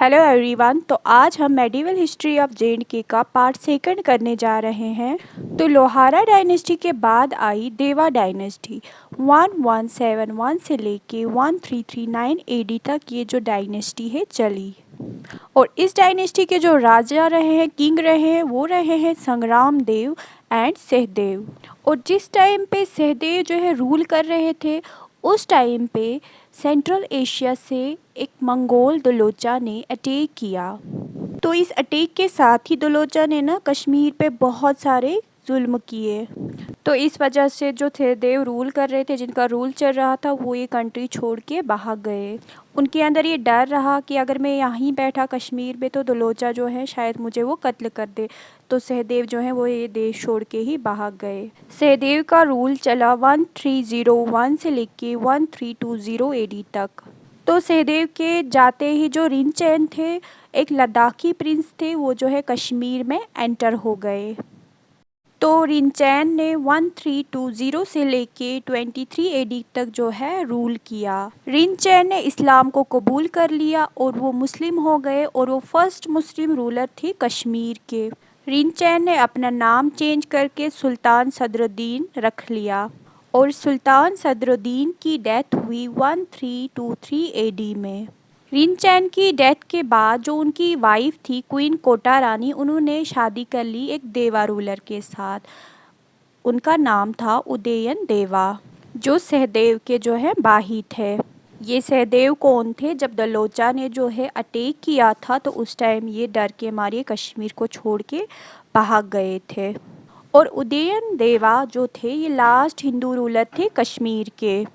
Hello everyone. तो आज हम मेडिवल हिस्ट्री ऑफ जे.एंड.के का पार्ट सेकंड करने जा रहे हैं। तो लोहारा डायनेस्टी के बाद आई देवा डायनेस्टी। 1171 से लेके 1339 एडी तक ये जो डायनेस्टी है चली। और इस डायनेस्टी के जो राजा रहे हैं, किंग रहे हैं, वो रहे हैं संग्राम देव एंड सहदेव। और जिस टाइम पे सहदेव जो है रूल कर रहे थे, उस टाइम पे सेंट्रल एशिया से एक मंगोल दलोचा ने अटैक किया। तो इस अटैक के साथ ही दलोचा ने ना कश्मीर पे बहुत सारे जुल्म किए। तो इस वजह से जो सहदेव रूल कर रहे थे, जिनका रूल चल रहा था, वो ये कंट्री छोड़ के भाग गए। उनके अंदर ये डर रहा कि अगर मैं यहीं बैठा कश्मीर में तो दलोचा जो है शायद मुझे वो कत्ल कर दे। तो सहदेव जो है वो ये देश छोड़ के ही भाग गए। सहदेव का रूल चला 1301 से लेके 1320 एडी तक। तो सहदेव के जाते ही जो रिनचैन थे, एक लद्दाखी प्रिंस थे, वो जो है कश्मीर में एंटर हो गए। तो रिनचैन ने 1320 से लेके 23 एडी तक जो है रूल किया। रिनचैन ने इस्लाम को कबूल कर लिया और वो मुस्लिम हो गए और वो फर्स्ट मुस्लिम रूलर थे कश्मीर के। रिनचैन ने अपना नाम चेंज करके सुल्तान सदरुद्दीन रख लिया और सुल्तान सदरुद्दीन की डेथ हुई 1323 एडी में। रिनचैन की डेथ के बाद जो उनकी वाइफ थी क्वीन कोटा रानी, उन्होंने शादी कर ली एक देवा रूलर के साथ। उनका नाम था उदयन देवा, जो सहदेव के जो है बाही थे। ये सहदेव कौन थे? जब दलोचा ने जो है अटैक किया था तो उस टाइम ये डर के मारे कश्मीर को छोड़ के भाग गए थे। और उदयन देवा जो थे ये लास्ट हिंदू रूलर थे कश्मीर के।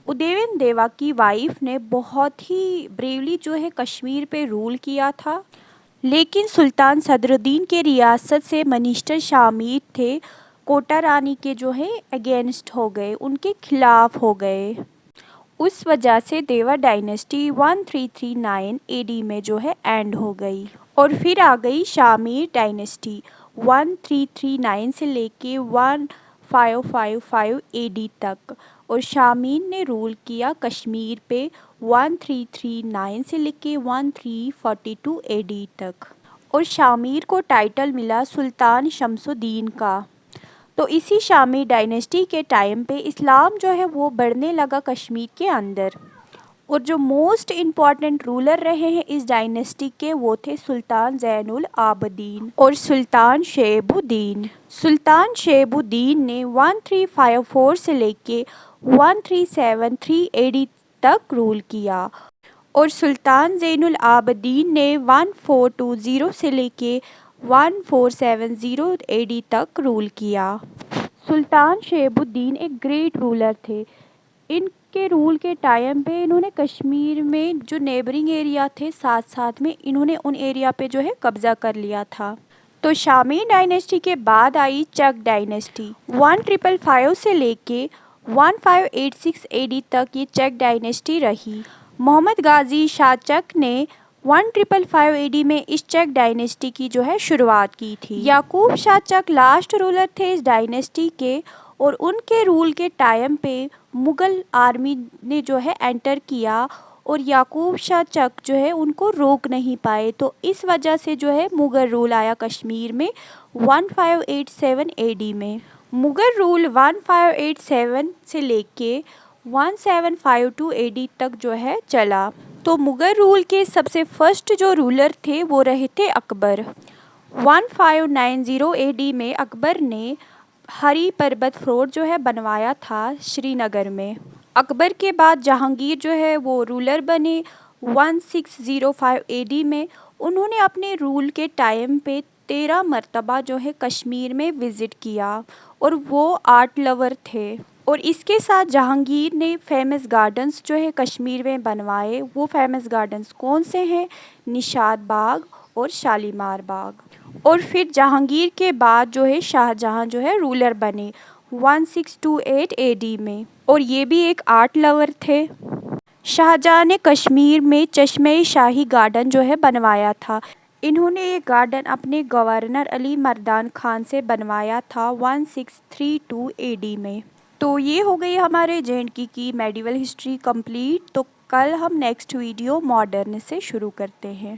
उदयन देवा की वाइफ ने बहुत ही ब्रेवली जो है कश्मीर पे रूल किया था, लेकिन सुल्तान सदरुद्दीन के रियासत से मिनिस्टर शामिर थे, कोटा रानी के जो है अगेंस्ट हो गए, उनके खिलाफ हो गए। उस वजह से देवा डायनेस्टी 1339 एडी में जो है एंड हो गई। और फिर आ गई शामिर डायनेस्टी 1339 से लेके 1555 एडी तक। और शामीर ने रूल किया कश्मीर पे 1339 से लेके 1342 एडी तक। और शामीर को टाइटल मिला सुल्तान शमसुद्दीन का। तो इसी शामी डायनेस्टी के टाइम पे इस्लाम जो है वो बढ़ने लगा कश्मीर के अंदर। और जो मोस्ट इम्पॉर्टेंट रूलर रहे हैं इस डायनेस्टी के, वो थे सुल्तान ज़ैनुल आबदीन और सुल्तान शैबुद्दीन। सुल्तान शैबुद्दीन ने 1354 से लेके 1373 एडी तक रूल किया। और सुल्तान ज़ैनुल आबदीन ने 1420 से लेके 1470 एडी तक रूल किया। सुल्तान शैबुद्दीन एक ग्रेट रूलर थे। इनके रूल के टाइम पे इन्होंने कश्मीर में जो नेबरिंग एरिया थे, साथ साथ में इन्होंने उन एरिया पे जो है कब्जा कर लिया था। तो शामी डायनेस्टी के बाद आई चक डायनेस्टी 1555 से लेके 1586 एडी तक ये चक डायनेस्टी रही। मोहम्मद गाजी शाह चक ने 1555 एडी में इस चक डायनेस्टी की जो है शुरुआत की थी। याकूब शाह चक लास्ट रूलर थे इस डायनेस्टी के और उनके रूल के टाइम पे मुग़ल आर्मी ने जो है एंटर किया और याकूब शाह चक जो है उनको रोक नहीं पाए। तो इस वजह से जो है मुग़ल रूल आया कश्मीर में 1587 एडी में। मुग़ल रूल 1587 से लेके 1752 एडी तक जो है चला। तो मुग़ल रूल के सबसे फर्स्ट जो रूलर थे वो रहे थे अकबर। 1590 एडी में अकबर ने हरी पर्वत फोर्ट जो है बनवाया था श्रीनगर में। अकबर के बाद जहांगीर जो है वो रूलर बने 1605 एडी में। उन्होंने अपने रूल के टाइम पे 13 मरतबा जो है कश्मीर में विज़िट किया और वो आर्ट लवर थे। और इसके साथ जहांगीर ने फेमस गार्डन्स जो है कश्मीर में बनवाए। वो फेमस गार्डन्स कौन से हैं? निशात बाग और शालीमार बाग। और फिर जहांगीर के बाद जो है शाहजहां जो है रूलर बने 1628 एडी में और ये भी एक आर्ट लवर थे। शाहजहां ने कश्मीर में चश्मे शाही गार्डन जो है बनवाया था। इन्होंने ये गार्डन अपने गवर्नर अली मर्दान खान से बनवाया था 1632 एडी में। तो ये हो गई हमारे जे.एंड.के की मेडिवल हिस्ट्री कंप्लीट। तो कल हम नेक्स्ट वीडियो मॉडर्न से शुरू करते हैं।